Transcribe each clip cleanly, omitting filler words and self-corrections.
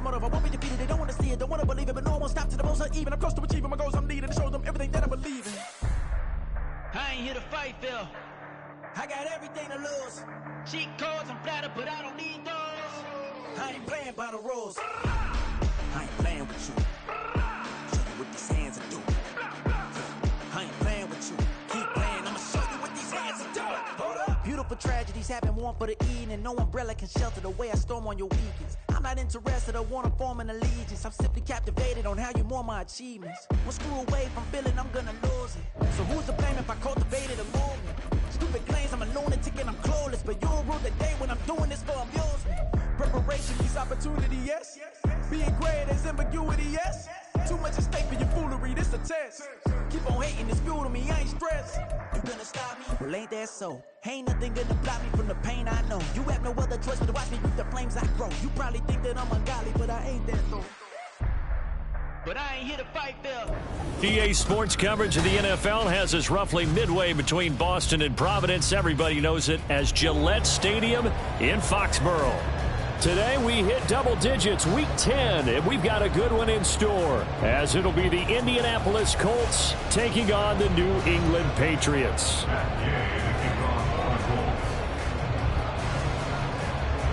a motive. I won't be defeated. They don't want to see it, don't want to believe it, but no one won't stop to the most uneven. I'm close to achieving my goals. I'm needing to show them everything that I believe in. I ain't here to fight, Phil. I got everything to lose. Cheat codes, I'm flattered, but I don't need those. I ain't playing by the rules. I ain't playing with you. Show you what these hands are doing. I ain't playing with you. Keep playing, I'ma show you what these hands are doing. Hold up. Beautiful tragedies happen, one for the evening. No umbrella can shelter the way I storm on your weekends. I'm not interested, I wanna form an allegiance. I'm simply captivated on how you more my achievements. One screw away from feeling I'm gonna lose it. So who's to blame if I cultivated a movement? Stupid claims I'm a lunatic and I'm clueless, but you'll rule the day when I'm doing this for amusement. Preparation means opportunity, yes. Being great is ambiguity, yes. Too much at stake for your foolery, this a test. Keep on hating, it's fuel to me, I ain't stressed. You gonna stop me? Well, ain't that so? Ain't nothing gonna block me from the pain I know. You have no other choice but to watch me reap the flames I grow. You probably think that I'm ungodly, but I ain't that though. But I ain't here to fight, Phil. EA Sports coverage of the NFL has us roughly midway between Boston and Providence. Everybody knows it as Gillette Stadium in Foxborough. Today we hit double digits, week 10, and we've got a good one in store, as it'll be the Indianapolis Colts taking on the New England Patriots.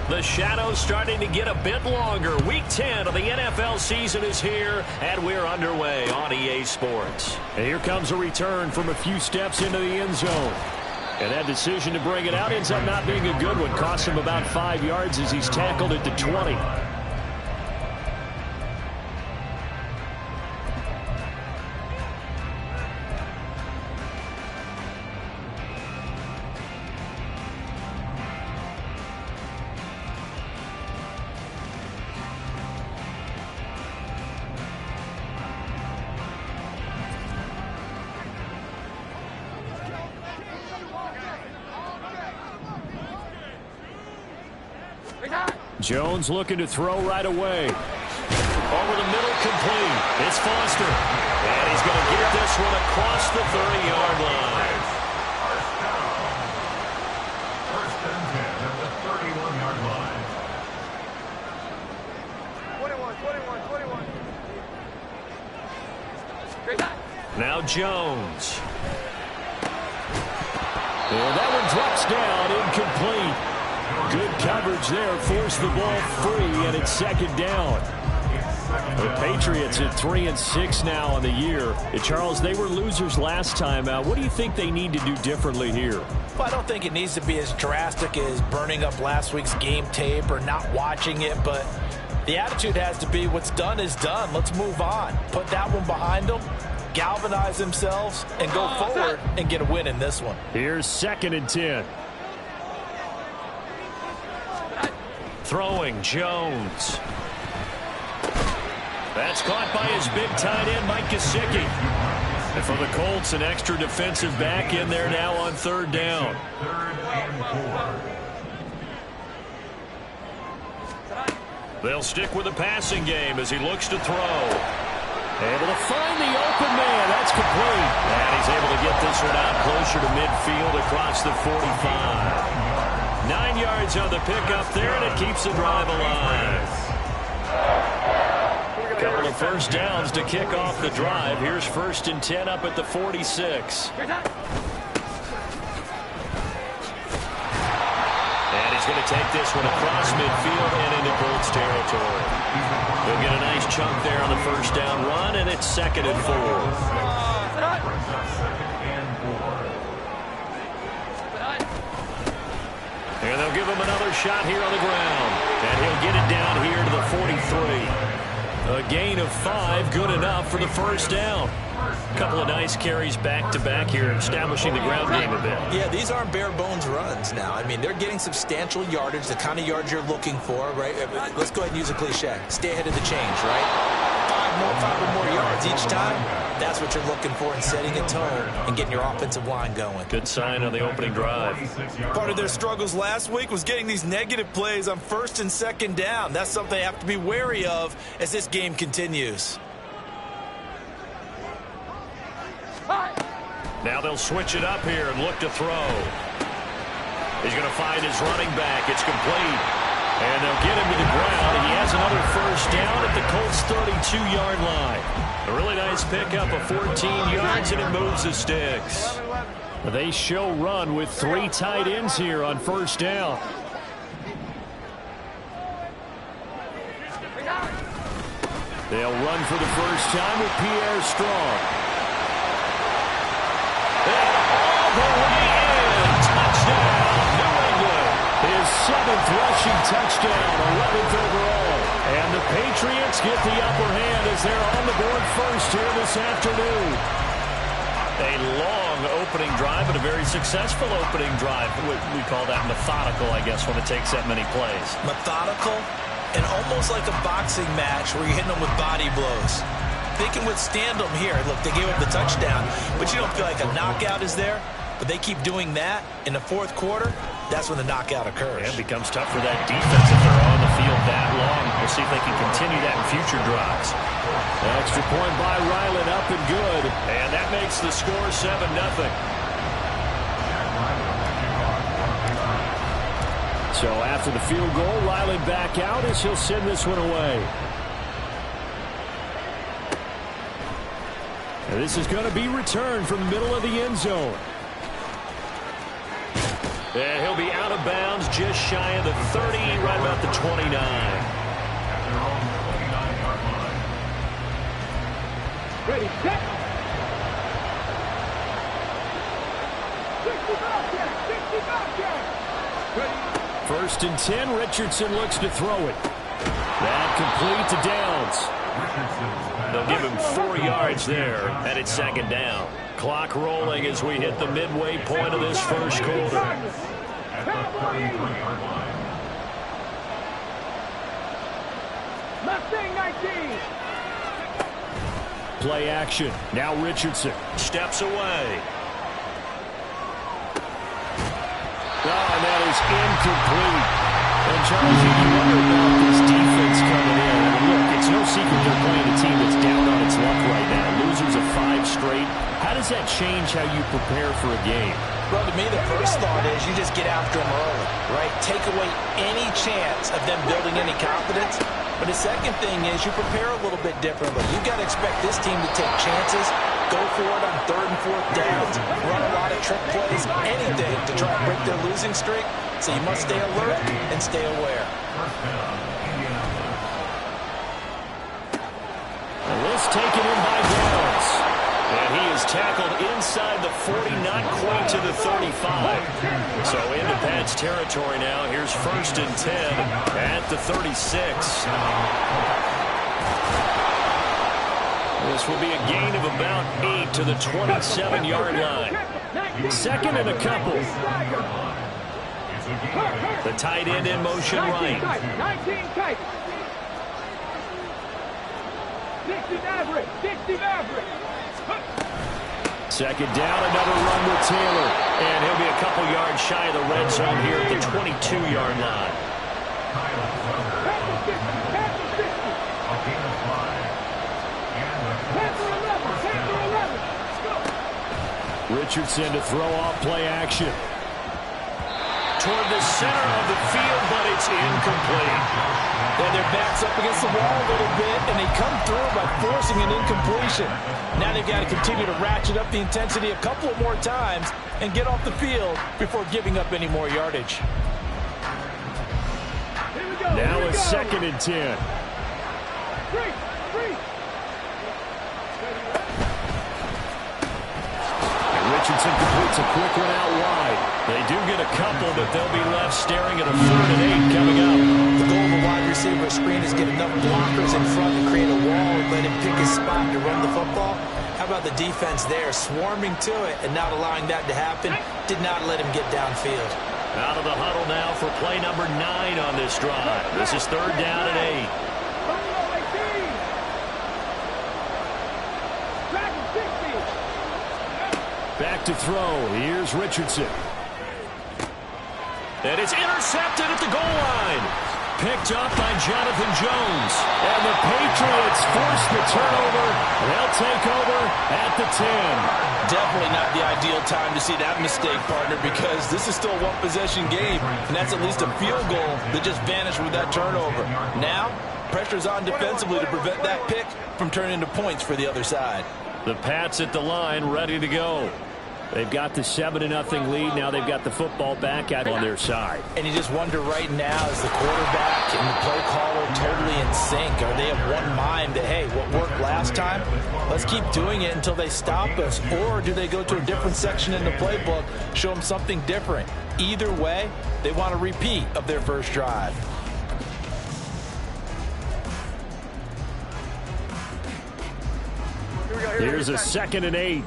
The shadows starting to get a bit longer. Week 10 of the NFL season is here, and we're underway on EA Sports. And here comes a return from a few steps into the end zone. And that decision to bring it out ends up not being a good one. Cost him about 5 yards as he's tackled at the 20. Jones looking to throw right away. Over the middle, complete. It's Foster. And he's going to get this one across the 30-yard line. First and 10 at the 31-yard line. 21. Now Jones. And that one drops down, incomplete. Good coverage there, forced the ball free, and it's second down. The Patriots at 3-6 now on the year. And Charles, they were losers last time out. What do you think they need to do differently here? Well, I don't think it needs to be as drastic as burning up last week's game tape or not watching it, but the attitude has to be what's done is done. Let's move on. Put that one behind them, galvanize themselves, and go forward and get a win in this one. Here's 2nd and 10. Throwing, Jones. That's caught by his big tight end, Mike Gesicki. And for the Colts, an extra defensive back in there now on 3rd down. 3rd and 4. They'll stick with the passing game as he looks to throw. Able to find the open man. That's complete. And he's able to get this one out closer to midfield across the 45. 9 yards on the pickup there, and it keeps the drive alive. A couple of first downs to kick off the drive. Here's 1st and 10 up at the 46. And he's going to take this one across midfield and into Colts territory. He'll get a nice chunk there on the first down run, and it's 2nd and 4. And they'll give him another shot here on the ground. And he'll get it down here to the 43. A gain of 5, good enough for the first down. A couple of nice carries back-to-back here, establishing the ground game a bit. Yeah, these aren't bare-bones runs now. I mean, they're getting substantial yardage, the kind of yards you're looking for, right? Let's go ahead and use a cliche. Stay ahead of the change, right? 5 or more yards each time. That's what you're looking for in setting a tone and getting your offensive line going. Good sign on the opening drive. Part of their struggles last week was getting these negative plays on 1st and 2nd down. That's something they have to be wary of as this game continues. Now they'll switch it up here and look to throw. He's going to find his running back. It's complete. And they'll get him to the ground. He has has another first down at the Colts 32-yard line. A really nice pickup of 14 yards, and it moves the sticks. They show run with 3 tight ends here on first down. They'll run for the first time with Pierre Strong. And all the way in. Touchdown, New England. His 7th rushing touchdown, 11th overall. And the Patriots get the upper hand as they're on the board first here this afternoon. A long opening drive, but a very successful opening drive. We call that methodical, I guess, when it takes that many plays. Methodical and almost like a boxing match where you're hitting them with body blows. They can withstand them here. Look, they gave up the touchdown, but you don't feel like a knockout is there. But they keep doing that in the fourth quarter. That's when the knockout occurs. And it becomes tough for that defense if they're on the field that long. We'll see if they can continue that in future drives. Extra point by Ryland, up and good. And that makes the score 7-0. So after the field goal, Ryland back out as he'll send this one away. And this is going to be returned from the middle of the end zone. And he'll be out of bounds just shy of the 30, right about the 29. Ready, set. 65 yards. Ready. First and 10, Richardson looks to throw it. That complete to Downs. They'll give him 4 yards there, and it's second down. Clock rolling as we hit the midway point of this first quarter. Mustang 19. Play action. Now Richardson steps away. And that is incomplete. And Charles, you wonder about this defense coming in. I mean, look, it's no secret they're playing a team that's down on its luck right now. Losers of 5 straight. How does that change how you prepare for a game? Well, to me, the first thought is you just get after them early, right? Take away any chance of them building any confidence. But the second thing is you prepare a little bit differently. You've got to expect this team to take chances, go for it on 3rd and 4th downs, run a lot of trick plays, anything to try and break their losing streak. So you must stay alert and stay aware. And this taken in by Downs. And he is tackled inside the 40, not quite to the 35. So into Pats territory now. Here's first and 10 at the 36. This will be a gain of about 8 to the 27-yard line. Second and a couple. The tight end in motion right. 19 tight. 60 average. 60 average. Second down, another run with Taylor. And he'll be a couple yards shy of the red zone here at the 22-yard line. Richardson to throw off play action. Toward the center of the field, but it's incomplete. And their back's up against the wall a little bit, and they come through by forcing an incompletion. Now they've got to continue to ratchet up the intensity a couple of more times and get off the field before giving up any more yardage. Now a second and 10. Richardson completes a quick one out wide. They do get a couple, but they'll be left staring at a 3rd and 8 coming up. The goal of a wide receiver screen is get enough blockers in front to create a wall and let him pick his spot to run the football. How about the defense there, swarming to it and not allowing that to happen? Did not let him get downfield. Out of the huddle now for play number 9 on this drive. This is 3rd down and 8. Back to throw. Here's Richardson. And it's intercepted at the goal line. Picked up by Jonathan Jones. And the Patriots force the turnover. They'll take over at the 10. Definitely not the ideal time to see that mistake, partner, because this is still a one-possession game, and that's at least a field goal that just vanished with that turnover. Now, Pressure's on defensively to prevent that pick from turning into points for the other side. The Pats at the line, ready to go. They've got the 7-0 lead. Now they've got the football back out on their side. And you just wonder right now, is the quarterback and the play caller totally in sync? Are they of one mind that, hey, what worked last time, let's keep doing it until they stop us? Or do they go to a different section in the playbook, show them something different? Either way, they want a repeat of their first drive. Here's a 2nd and 8.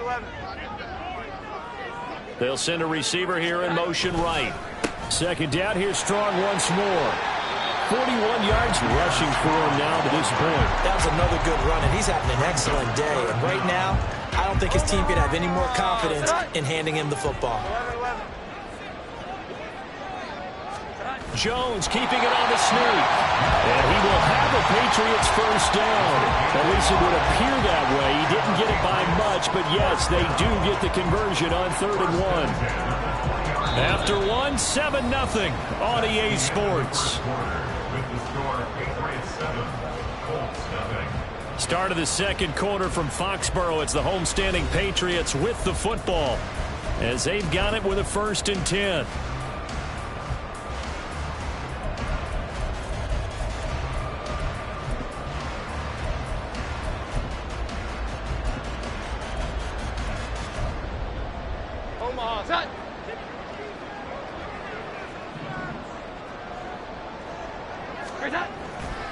11. They'll send a receiver here in motion right. 2nd down. Here's Strong once more. 41 yards rushing for him now to this point. That was another good run, and he's having an excellent day. And right now, I don't think his team can have any more confidence in handing him the football. 11. Jones keeping it on the sneak. And he will have the Patriots first down. At least it would appear that way. He didn't get it by much, but yes, they do get the conversion on 3rd and 1. After 7-0 on EA Sports. Start of the 2nd quarter from Foxborough. It's the homestanding Patriots with the football as they've got it with a 1st and 10.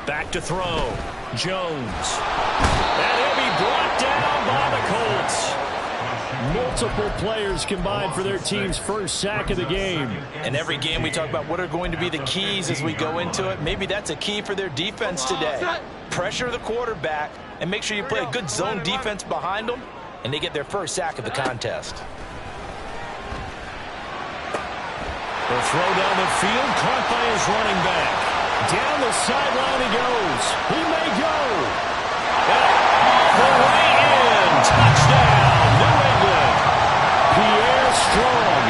Back to throw. Jones. And he'll be brought down by the Colts. Multiple players combined for their team's first sack of the game. And every game we talk about what are going to be the keys as we go into it. Maybe that's a key for their defense today. Pressure the quarterback and make sure you play a good zone defense behind them, and they get their first sack of the contest. The throw down the field, caught by his running back. Down the sideline he goes. He may go. The way in. Touchdown, New England. Pierre Strong.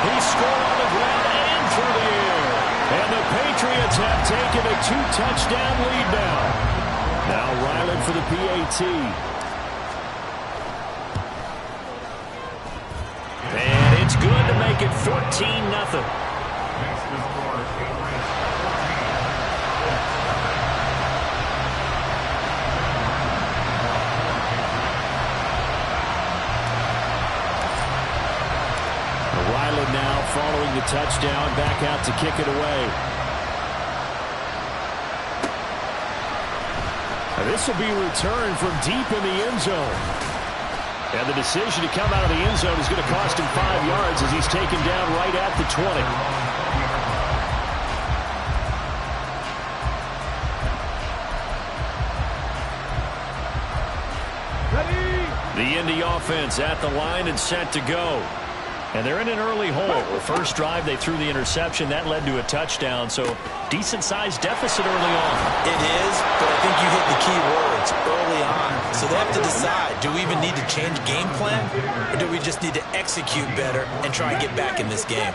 He scored on the ground and through the air. And the Patriots have taken a 2-touchdown lead now. Now Ryland for the PAT. And it's good to make it 14-0. Ryland now following the touchdown, back out to kick it away. And this will be returned from deep in the end zone. And the decision to come out of the end zone is going to cost him 5 yards as he's taken down right at the 20. The Indy offense at the line and set to go. And they're in an early hole. The first drive, they threw the interception. That led to a touchdown, so decent-sized deficit early on. It is, but I think you hit the key words early on. So they have to decide, do we even need to change game plan, or do we just need to execute better and try and get back in this game?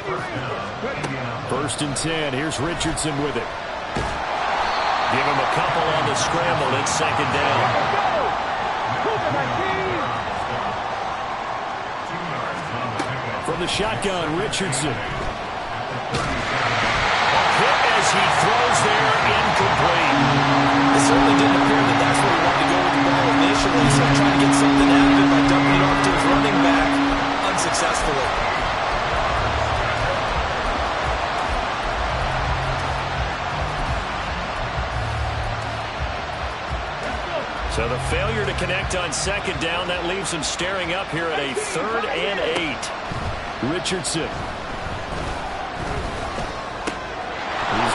1st and 10. Here's Richardson with it. Give him a couple on the scramble. It's 2nd down. From the shotgun, Richardson. Hit as he throws there, incomplete. It certainly didn't appear that that's where he wanted to go with the ball initially, so trying to get something out of it by dumping it off to his running back unsuccessfully. So the failure to connect on 2nd down, that leaves him staring up here at a 3rd and 8. Richardson. He's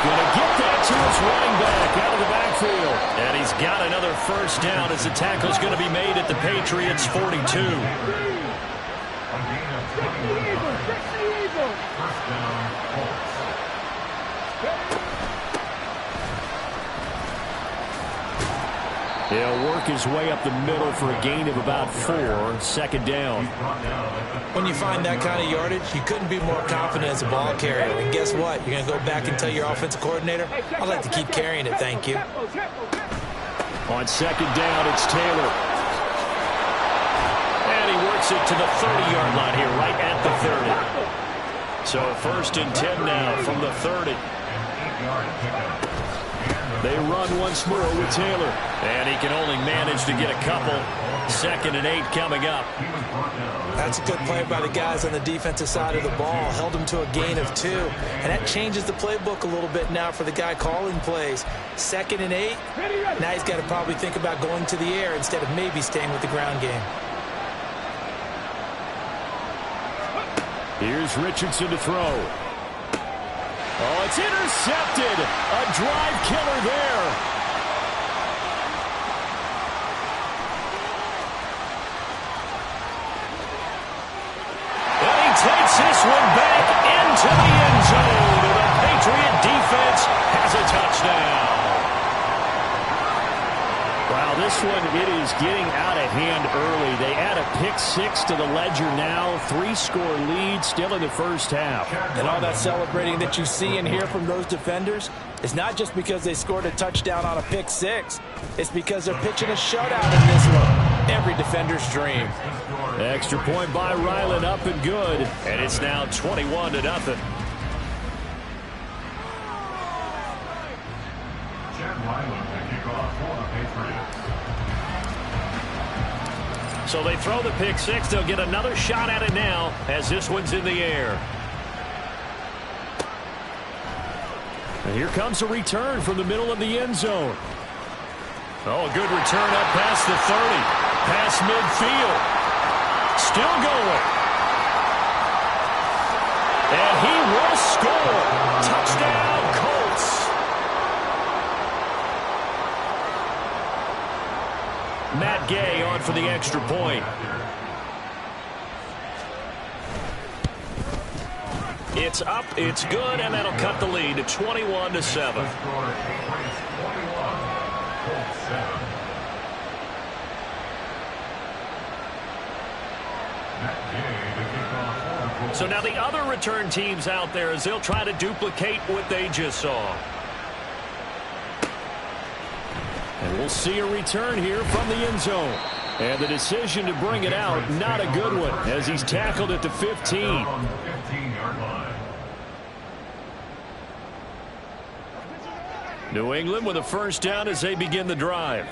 going to get that to his running back out of the backfield. And he's got another first down as the tackle's going to be made at the Patriots' 42. He'll work his way up the middle for a gain of about 4, second down. When you find that kind of yardage, you couldn't be more confident as a ball carrier. And guess what? You're going to go back and tell your offensive coordinator, I'd like to keep carrying it, thank you. On second down, it's Taylor. And he works it to the 30-yard line here, right at the 30. So 1st and 10 now from the 30. They run once more with Taylor. And he can only manage to get a couple. 2nd and 8 coming up. That's a good play by the guys on the defensive side of the ball. Held them to a gain of 2. And that changes the playbook a little bit now for the guy calling plays. 2nd and 8. Now he's got to probably think about going to the air instead of maybe staying with the ground game. Here's Richardson to throw. Oh, it's intercepted. A drive killer there. And he takes this one back into the end zone. The Patriot defense has a touchdown. Wow, this one, it is getting out of hand early. They add a pick 6 to the ledger now. 3-score lead still in the first half. And all that celebrating that you see and hear from those defenders is not just because they scored a touchdown on a pick 6. It's because they're pitching a shutout in this one. Every defender's dream. Extra point by Ryland, up and good. And it's now 21-0. So they throw the pick 6. They'll get another shot at it now as this one's in the air. And here comes a return from the middle of the end zone. Oh, a good return up past the 30. Past midfield. Still going. And he will score. Touchdown, Colts. Matt Gay on for the extra point. It's up, it's good, and that'll cut the lead to 21-7. So now the other return teams out there as they'll try to duplicate what they just saw. And we'll see a return here from the end zone. And the decision to bring it out, not a good one, as he's tackled at the 15. New England with a first down as they begin the drive.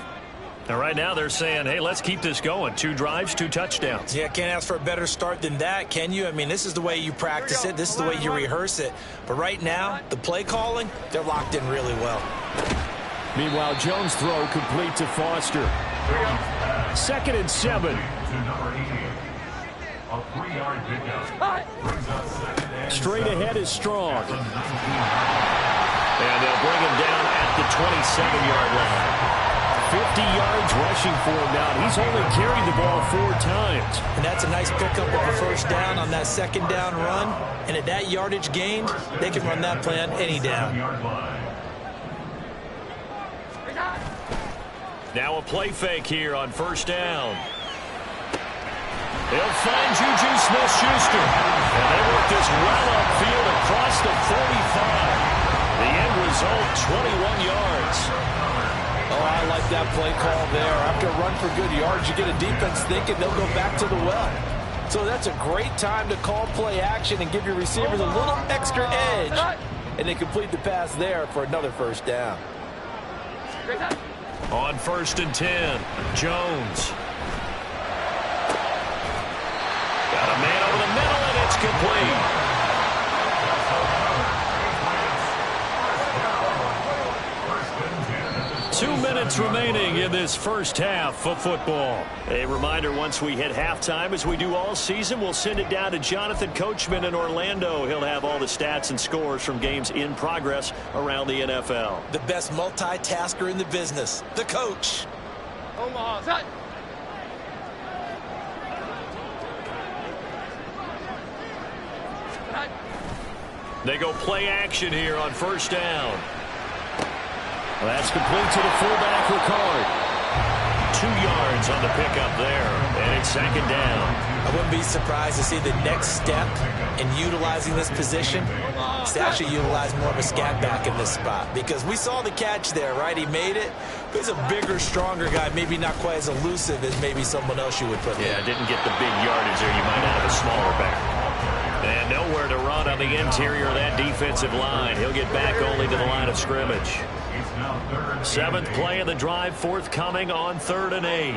And right now they're saying, hey, let's keep this going. 2 drives, 2 touchdowns. Yeah, can't ask for a better start than that, can you? I mean, this is the way you practice it. This is the way you rehearse it. But right now, the play calling, they're locked in really well. Meanwhile, Jones' throw complete to Foster. 2nd and 7. Straight ahead is Strong. And they'll bring him down at the 27-yard line. 50 yards rushing for him now. He's only carried the ball 4 times. And that's a nice pickup of a first down on that 2nd down run. And at that yardage gained, they can run that play on any down. Now a play fake here on first down. They'll find Juju Smith-Schuster. And they work this well upfield across the 45. The end result, 21 yards. Oh, I like that play call there. After a run for good yards, you get a defense thinking they'll go back to the well. So that's a great time to call play action and give your receivers a little extra edge. And they complete the pass there for another first down. On 1st and 10, Jones. Got a man over the middle, and it's complete. 2 minutes remaining in this first half of football. A reminder, once we hit halftime, as we do all season, we'll send it down to Jonathan Coachman in Orlando. He'll have all the stats and scores from games in progress around the NFL. The best multitasker in the business, the coach. They go play action here on first down. Well, that's complete to the fullback, Ricard. 2 yards on the pickup there, and it's second down. I wouldn't be surprised to see the next step in utilizing this position is to actually utilize more of a scat back in this spot, because we saw the catch there, right? He made it. He's a bigger, stronger guy, maybe not quite as elusive as maybe someone else you would put in. Yeah, didn't get the big yardage there. You might have a smaller back. And nowhere to run on the interior of that defensive line. He'll get back only to the line of scrimmage. 7th play of the drive, forthcoming on 3rd and 8.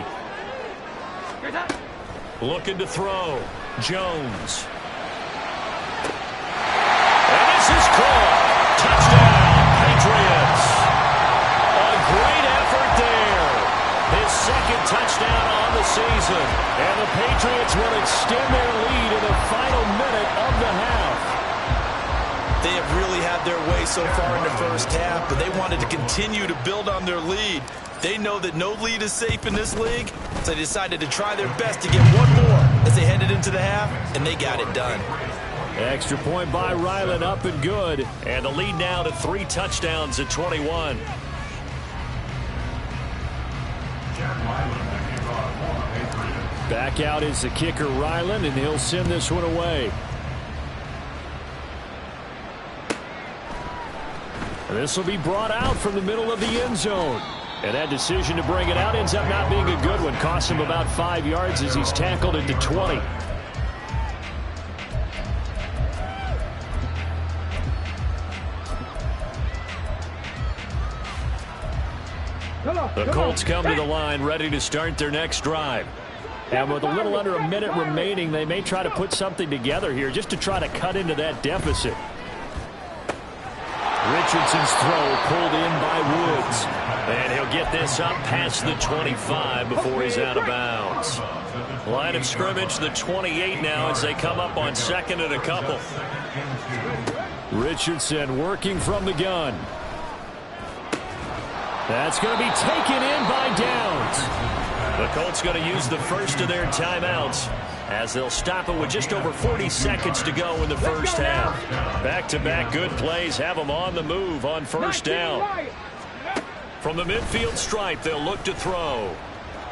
Looking to throw. Jones. And this is caught. Touchdown, Patriots. A great effort there. His 2nd touchdown on the season. And the Patriots will extend their lead in the final minute of the half. They have really had their way so far in the first half, but they wanted to continue to build on their lead. They know that no lead is safe in this league, so they decided to try their best to get one more as they headed into the half, and they got it done. Extra point by Ryland, up and good. And the lead now to 3 touchdowns at 21. Back out is the kicker, Ryland, and he'll send this one away. This will be brought out from the middle of the end zone. And that decision to bring it out ends up not being a good one. Costs him about 5 yards as he's tackled at the 20. The Colts come to the line ready to start their next drive. And with a little under a minute remaining, they may try to put something together here just to try to cut into that deficit. Richardson's throw pulled in by Woods. And he'll get this up past the 25 before he's out of bounds. Line of scrimmage, the 28 now as they come up on 2nd and a couple. Richardson working from the gun. That's going to be taken in by Downs. The Colts going to use the first of their timeouts as they'll stop it with just over 40 seconds to go in the first half. Back-to-back good plays have them on the move on first down. From the midfield stripe, they'll look to throw.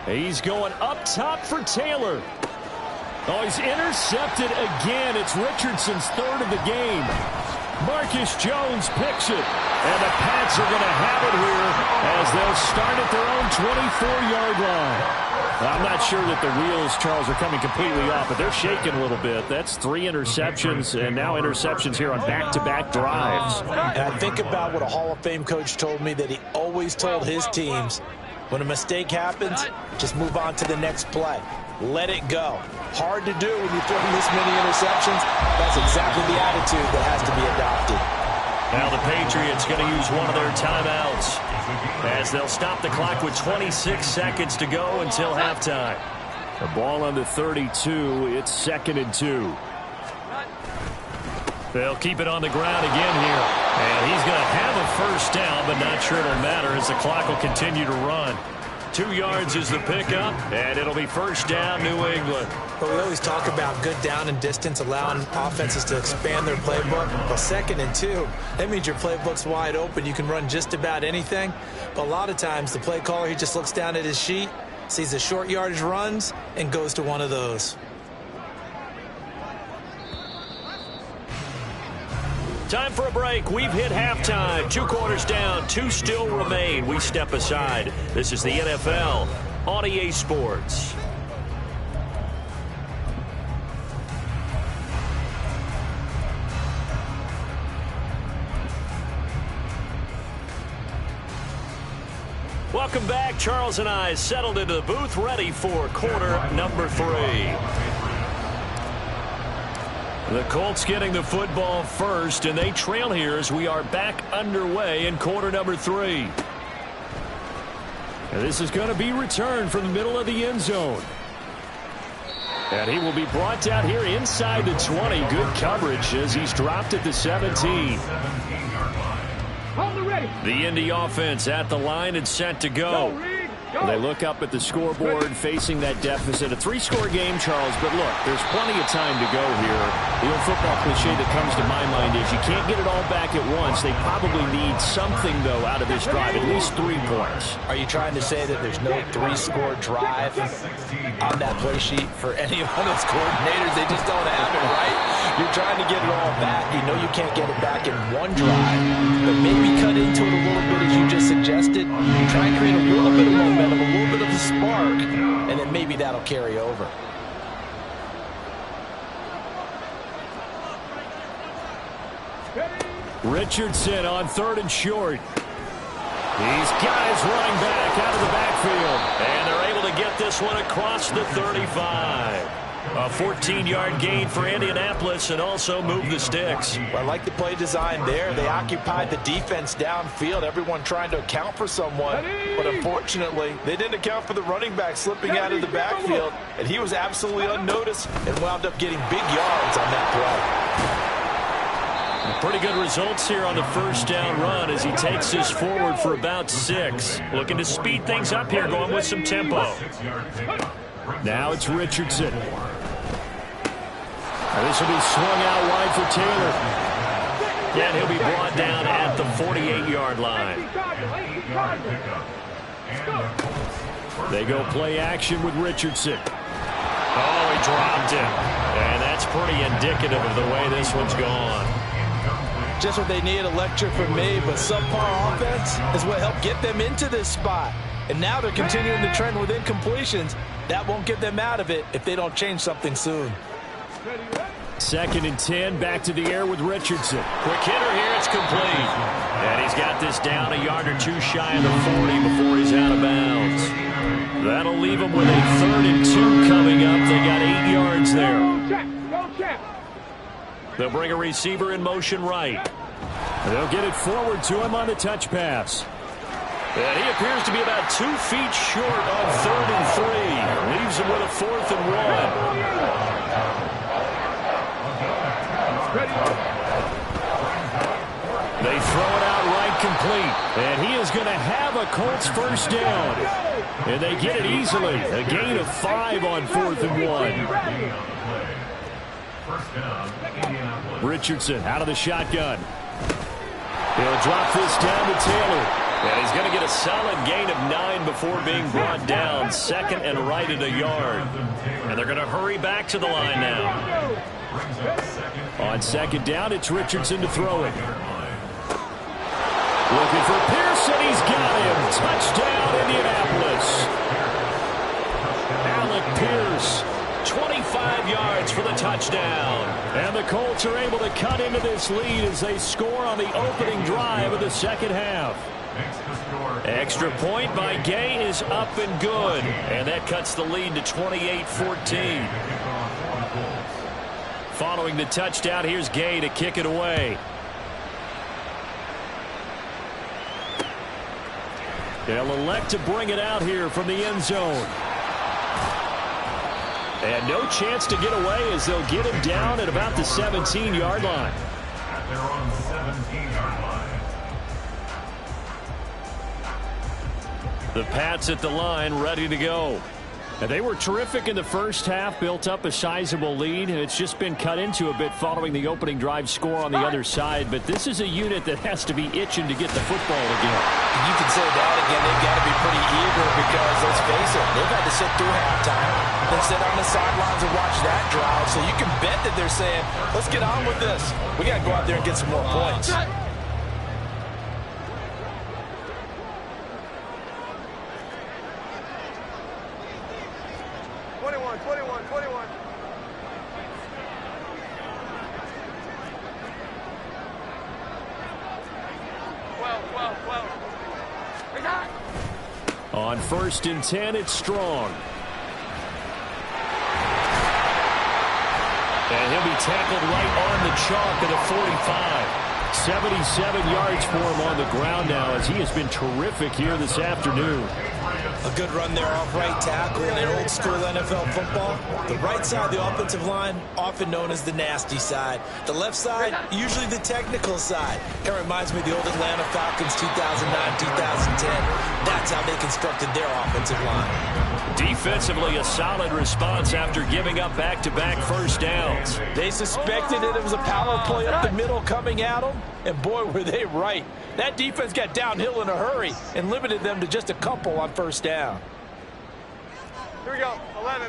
He's going up top for Taylor. Oh, he's intercepted again. It's Richardson's 3rd of the game. Marcus Jones picks it. And the Pats are going to have it here as they'll start at their own 24-yard line. I'm not sure that the wheels, Charles, are coming completely off, but they're shaking a little bit. That's 3 interceptions, and now interceptions here on back-to-back drives. And I think about what a Hall of Fame coach told me, that he always told his teams, when a mistake happens, just move on to the next play. Let it go. Hard to do when you're throwing this many interceptions. That's exactly the attitude that has to be adopted. Now the Patriots going to use one of their timeouts as they'll stop the clock with 26 seconds to go until halftime. The ball on the 32. It's 2nd and 2. They'll keep it on the ground again here. And he's going to have a first down, but not sure it'll matter as the clock will continue to run. 2 yards is the pickup, and it'll be first down, New England. But we always talk about good down and distance, allowing offenses to expand their playbook. Well, 2nd and 2, that means your playbook's wide open. You can run just about anything. But a lot of times, the play caller, he just looks down at his sheet, sees the short yardage runs, and goes to one of those. Time for a break. We've hit halftime. 2 quarters down. 2 still remain. We step aside. This is the NFL on EA Sports. Welcome back. Charles and I settled into the booth, ready for quarter number 3. The Colts getting the football first, and they trail here as we are back underway in quarter number 3. And this is going to be returned from the middle of the end zone. And he will be brought down here inside the 20. Good coverage as he's dropped at the 17. The Indy offense at the line and set to go. Well, they look up at the scoreboard facing that deficit. A 3-score game, Charles, but look, there's plenty of time to go here. The old football cliche that comes to my mind is you can't get it all back at once. They probably need something, though, out of this drive, at least 3 points. Are you trying to say that there's no 3-score drive on that play sheet for any one of those coordinators? They just don't have it, right? You're trying to get it all back. You know you can't get it back in one drive, but maybe cut into it a little bit as you just suggested. Try and create a little bit of momentum, a little bit of a spark, and then maybe that'll carry over. Richardson on 3rd and short. He's got his running back out of the backfield, and they're able to get this one across the 35. A 14-yard gain for Indianapolis and also move the sticks. Well, I like the play design there. They occupied the defense downfield, everyone trying to account for someone. But unfortunately, they didn't account for the running back slipping out of the backfield, and he was absolutely unnoticed and wound up getting big yards on that play. Pretty good results here on the first down run as he takes this forward for about 6. Looking to speed things up here, going with some tempo. Now it's Richardson. This will be swung out wide for Taylor. And he'll be brought down at the 48-yard line. They go play action with Richardson. Oh, he dropped it. And that's pretty indicative of the way this one's gone. Just what they need, a lecture from me, but subpar offense is what helped get them into this spot. And now they're continuing the trend with incompletions. That won't get them out of it if they don't change something soon. 2nd and 10, back to the air with Richardson. Quick hitter here, it's complete. And he's got this down a yard or 2 shy of the 40 before he's out of bounds. That'll leave them with a 3rd and 2 coming up. They got 8 yards there. They'll bring a receiver in motion right. They'll get it forward to him on the touch pass. And he appears to be about 2 feet short on 3rd and 3. Leaves him with a 4th and 1. They throw it out right complete. And he is going to have a Colts first down. And they get it easily. A gain of 5 on 4th and 1. Richardson out of the shotgun. He'll drop this down to Taylor. And he's going to get a solid gain of 9 before being brought down. 2nd and right at a yard. And they're going to hurry back to the line now. On 2nd down, it's Richardson to throw it. Looking for Pearson. He's got him. Touchdown, Indianapolis. Alec Pierce. 25 yards for the touchdown. And the Colts are able to cut into this lead as they score on the opening drive of the second half. Extra point by Gay is up and good. And that cuts the lead to 28-14. Following the touchdown, here's Gay to kick it away. They'll elect to bring it out here from the end zone. And no chance to get away as they'll get him down at about the 17-yard line. At their own 17-yard line. The Pats at the line, ready to go. And they were terrific in the first half, built up a sizable lead, and it's just been cut into a bit following the opening drive score on the other side. But this is a unit that has to be itching to get the football again. You can say that again. They've got to be pretty eager because, let's face it, they've had to sit through halftime, then sit on the sidelines and watch that drive. So you can bet that they're saying, let's get on with this. We got to go out there and get some more points. 21. On 1st and 10, it's Strong. And he'll be tackled right on the chalk at the 45. 77 yards for him on the ground now, as he has been terrific here this afternoon. A good run there off right tackle in old school NFL football. The right side of the offensive line, often known as the nasty side. The left side, usually the technical side. Kind of reminds me of the old Atlanta Falcons 2009, 2010. That's how they constructed their offensive line. Defensively, a solid response after giving up back-to-back first downs. They suspected that it was a power play up the middle coming at them, and boy, were they right. That defense got downhill in a hurry and limited them to just a couple on first down. Here we go. 11.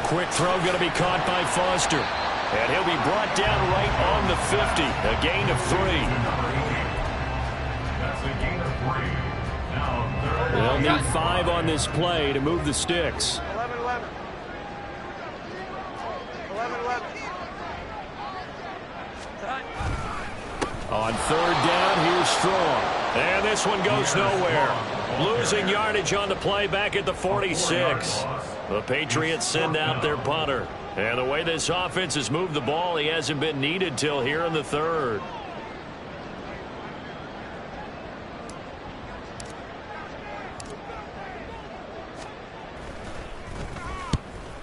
Quick throw going to be caught by Foster. And he'll be brought down right on the 50. A gain of 3. That's a gain of 3. Now They'll need 5 on this play to move the sticks. 11. On third down, here's Strong. And this one goes nowhere. Losing yardage on the play back at the 46. The Patriots send out their punter. And the way this offense has moved the ball, he hasn't been needed till here in the third.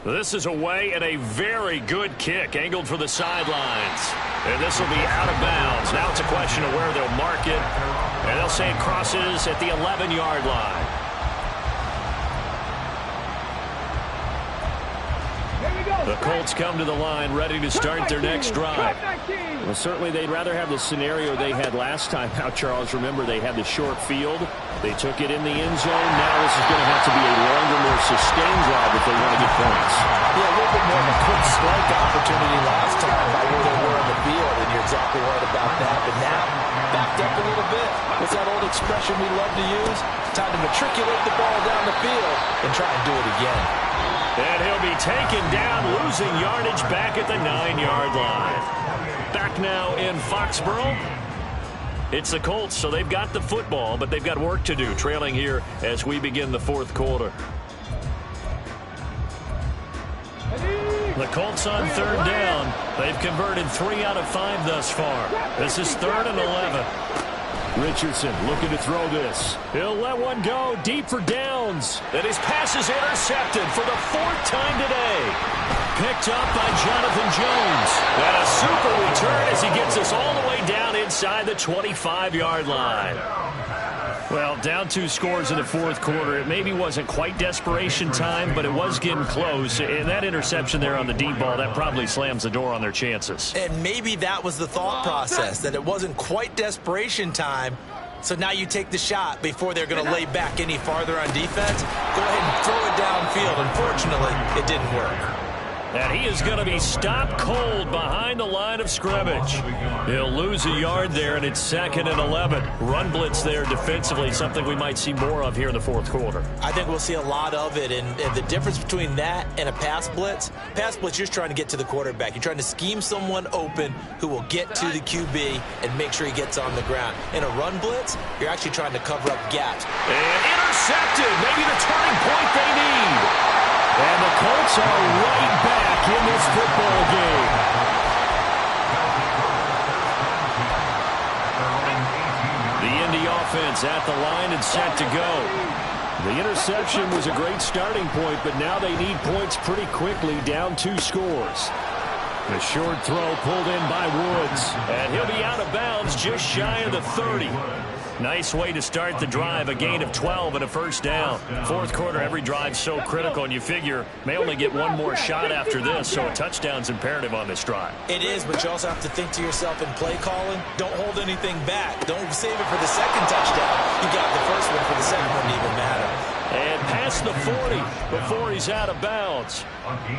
This is away and a very good kick angled for the sidelines. And this will be out of bounds. Now it's a question of where they'll mark it. And they'll say it crosses at the 11-yard line. The Colts come to the line ready to start their next drive. Well, certainly they'd rather have the scenario they had last time out, Charles. Remember, they had the short field. They took it in the end zone. Now this is going to have to be a longer, more sustained drive if they want to get points. Yeah, a little bit more of a quick strike opportunity last time by where they were in the field, and you're exactly right about that. But now, backed up a little bit. What's that old expression we love to use? Time to matriculate the ball down the field and try and do it again. And he'll be taken down, losing yardage back at the 9-yard line. Back now in Foxborough. It's the Colts, so they've got the football, but they've got work to do, trailing here as we begin the fourth quarter. The Colts on third down. They've converted 3 out of 5 thus far. This is 3rd and 11. Richardson looking to throw this. He'll let one go deep for downs. And his pass is intercepted for the 4th time today. Picked up by Jonathan Jones. And a super return as he gets us all the way down inside the 25-yard line. Well, down 2 scores in the fourth quarter. It maybe wasn't quite desperation time, but it was getting close. And that interception there on the deep ball, that probably slams the door on their chances. And maybe that was the thought process, that it wasn't quite desperation time. So now you take the shot before they're going to lay back any farther on defense. Go ahead and throw it downfield. Unfortunately, it didn't work. And he is going to be stopped cold behind the line of scrimmage. He'll lose a yard there, and it's 2nd and 11. Run blitz there defensively, something we might see more of here in the fourth quarter. I think we'll see a lot of it, and the difference between that and a pass blitz, you're just trying to get to the quarterback. You're trying to scheme someone open who will get to the QB and make sure he gets on the ground. In a run blitz, you're actually trying to cover up gaps. And intercepted, maybe the turning point they need. And the Colts are right back in this football game. The Indy offense at the line and set to go. The interception was a great starting point, but now they need points pretty quickly, down 2 scores. The short throw pulled in by Woods. And he'll be out of bounds just shy of the 30. Nice way to start the drive, a gain of 12 and a first down. Fourth quarter, every drive so critical, and you figure may only get one more shot after this, so a touchdown's imperative on this drive. It is, but you also have to think to yourself in play calling, don't hold anything back. Don't save it for the second touchdown. You got the first one for the second one to even matter. And past the 40 before he's out of bounds.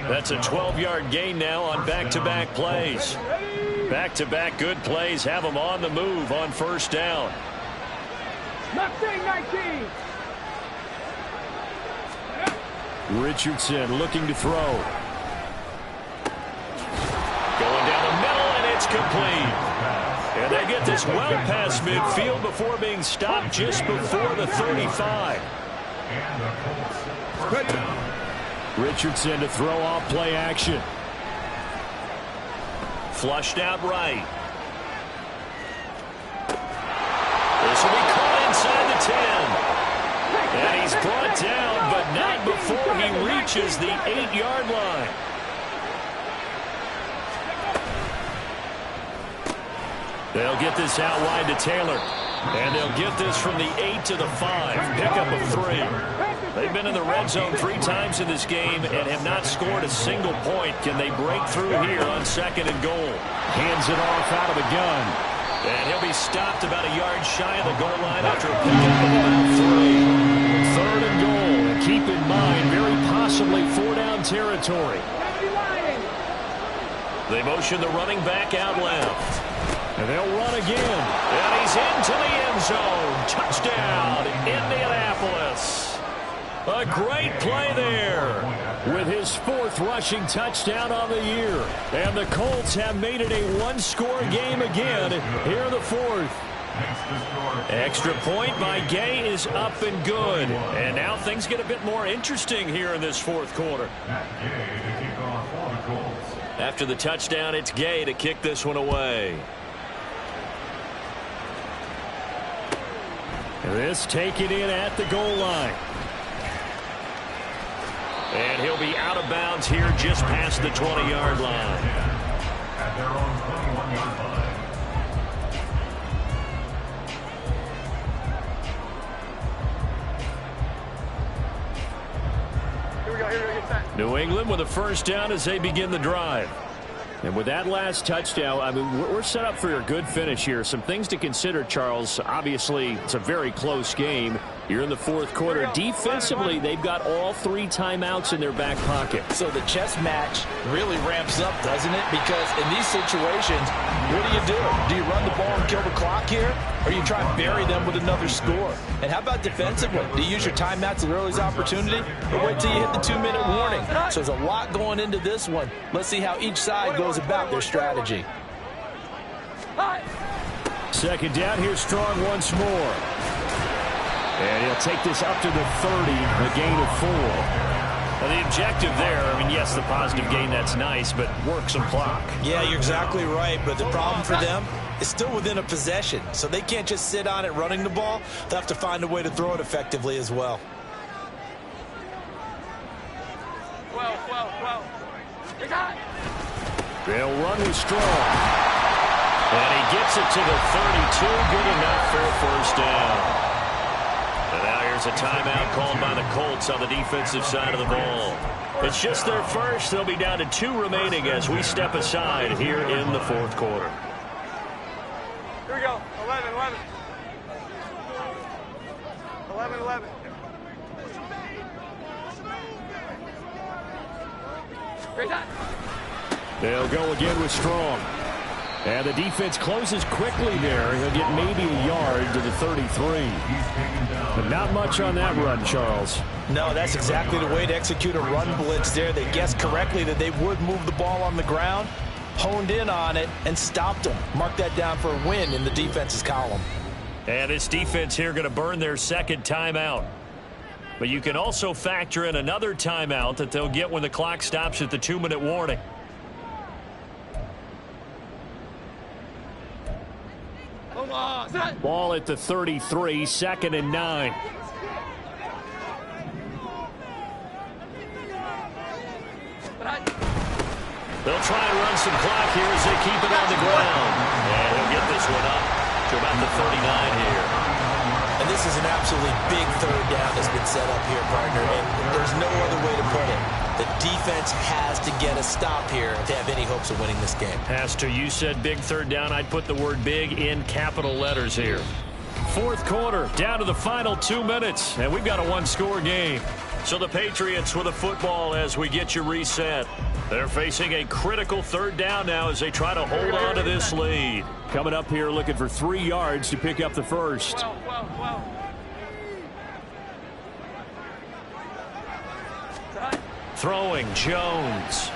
That's a 12-yard gain now on back-to-back plays. Back-to-back good plays have them on the move on first down. 19. Richardson looking to throw. Going down the middle, and it's complete. And they get this well past midfield before being stopped just before the 35. Richardson to throw off play action. flushed out right. This will be caught inside the 10. And he's brought down, but not before he reaches the 8-yard line. They'll get this out wide to Taylor. And they'll get this from the 8 to the 5. Pickup of 3. They've been in the red zone 3 times in this game and have not scored a single point. Can they break through here on 2nd and goal? Hands it off out of the gun. And he'll be stopped about a yard shy of the goal line after a pickup of about 3. 3rd and goal. And keep in mind, very possibly 4-down territory. They motion the running back out left. And they'll run again. And he's into the end zone. Touchdown, Indianapolis. A great play there. With his 4th rushing touchdown on the year. And the Colts have made it a one-score game again here in the 4th. Extra point by Gay is up and good. And now things get a bit more interesting here in this 4th quarter. After the touchdown, it's Gay to kick this one away. This taken in at the goal line. And he'll be out of bounds here just past the 20-yard line. At their own 21-yard line. Here we go, get set. New England with a first down as they begin the drive. And with that last touchdown, I mean, we're set up for a good finish here. Some things to consider, Charles. Obviously, it's a very close game. You're in the 4th quarter. Defensively, they've got all 3 timeouts in their back pocket. So the chess match really ramps up, doesn't it? Because in these situations, what do? Do you run the ball and kill the clock here? Or you try and bury them with another score? And how about defensively? Do you use your timeouts at earliest opportunity? Or wait till you hit the 2-minute warning? So there's a lot going into this one. Let's see how each side goes about their strategy. 2nd down, here's Strong once more. And he'll take this up to the 30, a gain of 4. Well, the objective there, I mean, yes, the positive gain, that's nice, but work some clock. Yeah, you're exactly right, but the problem for them is still within a possession, so they can't just sit on it running the ball. They'll have to find a way to throw it effectively as well. 12. They'll run with Strong. And he gets it to the 32, good enough for a first down. And now here's a timeout called by the Colts on the defensive side of the ball. It's just their first. They'll be down to 2 remaining as we step aside here in the 4th quarter. Here we go, 11. 11. Great time. They'll go again with Strong. And the defense closes quickly there. He'll get maybe a yard to the 33. But not much on that run, Charles. No, that's exactly the way to execute a run blitz there. They guessed correctly that they would move the ball on the ground, honed in on it, and stopped them. Mark that down for a win in the defense's column. And this defense here going to burn their 2nd timeout. But you can also factor in another timeout that they'll get when the clock stops at the 2-minute warning. Ball at the 33, 2nd and 9. They'll try and run some clock here as they keep it on the ground. And he'll get this one up to about the 39 here. And this is an absolutely big 3rd down that's been set up here, partner. And there's no other way to put it. The defense has to get a stop here to have any hopes of winning this game. Pastor, you said big 3rd down. I'd put the word big in capital letters here. 4th quarter, down to the final 2 minutes. And we've got a one-score game. So the Patriots with a football as we get you reset. They're facing a critical 3rd down now as they try to hold on to this lead. Coming up here looking for 3 yards to pick up the first. 12. Throwing Jones.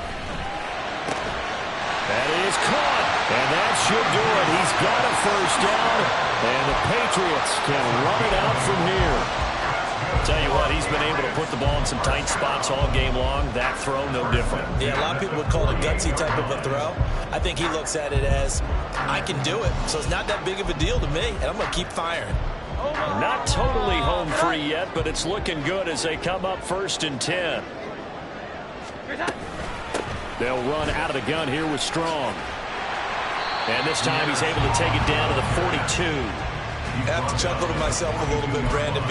That is caught. And that should do it. He's got a first down. And the Patriots can run it out from here. Tell you what, he's been able to put the ball in some tight spots all game long. That throw, no different. Yeah, a lot of people would call it a gutsy type of a throw. I think he looks at it as, I can do it, so it's not that big of a deal to me, and I'm going to keep firing. Not totally home free yet, but it's looking good as they come up 1st and 10. They'll run out of the gun here with Strong. And this time he's able to take it down to the 42. I have to chuckle to myself a little bit, Brandon,